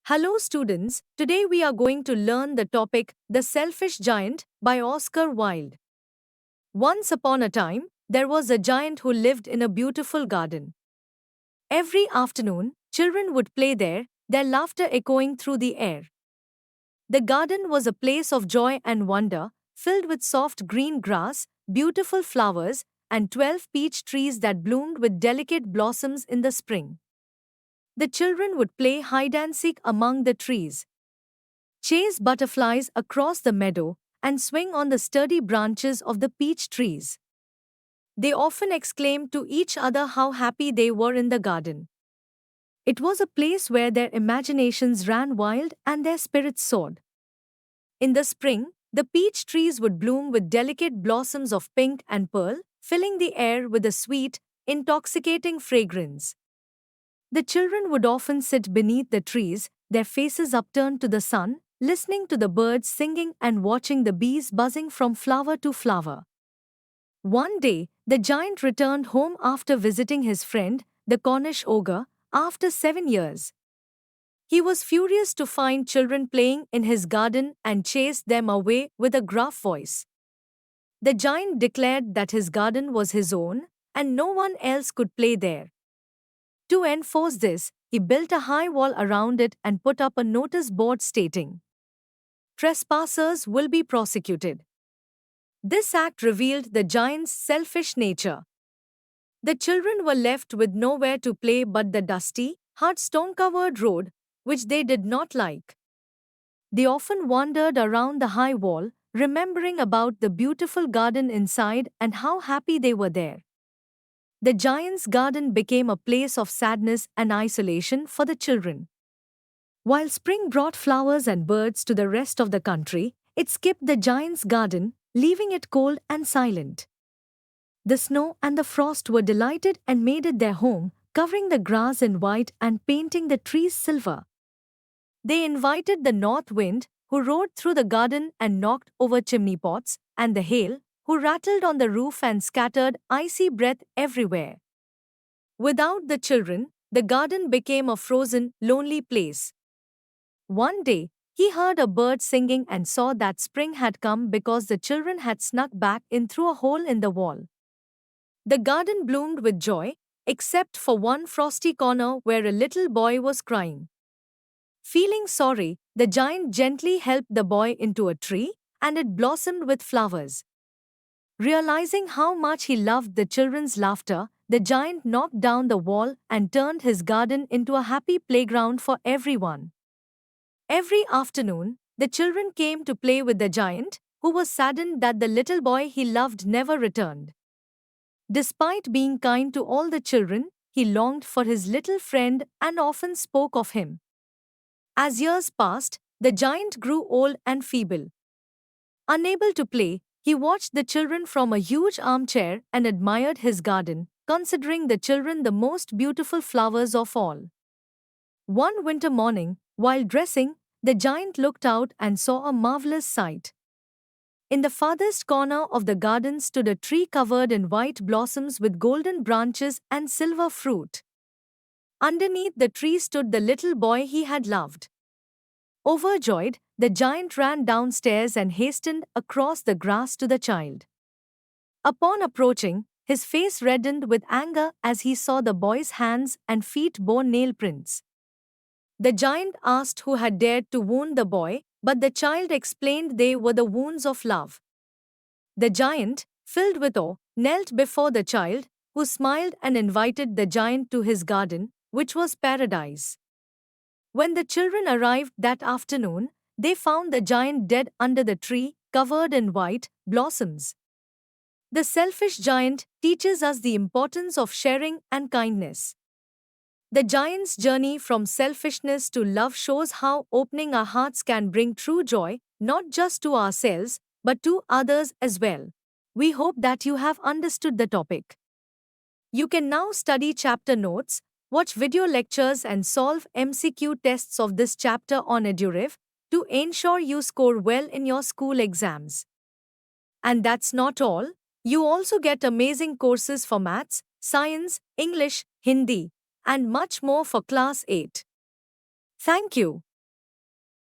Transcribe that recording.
Hello, students. Today we are going to learn the topic The Selfish Giant by Oscar Wilde. Once upon a time, there was a giant who lived in a beautiful garden. Every afternoon, children would play there, their laughter echoing through the air. The garden was a place of joy and wonder, filled with soft green grass, beautiful flowers, and 12 peach trees that bloomed with delicate blossoms in the spring. The children would play hide and seek among the trees, chase butterflies across the meadow, and swing on the sturdy branches of the peach trees. They often exclaimed to each other how happy they were in the garden. It was a place where their imaginations ran wild and their spirits soared. In the spring, the peach trees would bloom with delicate blossoms of pink and pearl, filling the air with a sweet, intoxicating fragrance. The children would often sit beneath the trees, their faces upturned to the sun, listening to the birds singing and watching the bees buzzing from flower to flower. One day, the giant returned home after visiting his friend, the Cornish ogre, after 7 years. He was furious to find children playing in his garden and chased them away with a gruff voice. The giant declared that his garden was his own, and no one else could play there. To enforce this, he built a high wall around it and put up a notice board stating, "Trespassers will be prosecuted." This act revealed the giant's selfish nature. The children were left with nowhere to play but the dusty, hard stone-covered road, which they did not like. They often wandered around the high wall, remembering about the beautiful garden inside and how happy they were there. The giant's garden became a place of sadness and isolation for the children. While spring brought flowers and birds to the rest of the country, it skipped the giant's garden, leaving it cold and silent. The snow and the frost were delighted and made it their home, covering the grass in white and painting the trees silver. They invited the north wind, who rode through the garden and knocked over chimney pots, and the hail, who rattled on the roof and scattered icy breath everywhere. Without the children, the garden became a frozen, lonely place. One day, he heard a bird singing and saw that spring had come because the children had snuck back in through a hole in the wall. The garden bloomed with joy, except for one frosty corner where a little boy was crying. Feeling sorry, the giant gently helped the boy into a tree, and it blossomed with flowers. Realizing how much he loved the children's laughter, the giant knocked down the wall and turned his garden into a happy playground for everyone. Every afternoon, the children came to play with the giant, who was saddened that the little boy he loved never returned. Despite being kind to all the children, he longed for his little friend and often spoke of him. As years passed, the giant grew old and feeble. Unable to play, he watched the children from a huge armchair and admired his garden, considering the children the most beautiful flowers of all. One winter morning, while dressing, the giant looked out and saw a marvelous sight. In the farthest corner of the garden stood a tree covered in white blossoms with golden branches and silver fruit. Underneath the tree stood the little boy he had loved. Overjoyed, the giant ran downstairs and hastened across the grass to the child. Upon approaching, his face reddened with anger as he saw the boy's hands and feet bore nail prints. The giant asked who had dared to wound the boy, but the child explained they were the wounds of love. The giant, filled with awe, knelt before the child, who smiled and invited the giant to his garden, which was paradise. When the children arrived that afternoon, they found the giant dead under the tree, covered in white blossoms. The selfish giant teaches us the importance of sharing and kindness. The giant's journey from selfishness to love shows how opening our hearts can bring true joy, not just to ourselves, but to others as well. We hope that you have understood the topic. You can now study chapter notes, watch video lectures and solve MCQ tests of this chapter on EduRev to ensure you score well in your school exams. And that's not all. You also get amazing courses for maths, science, English, Hindi, and much more for class 8. Thank you.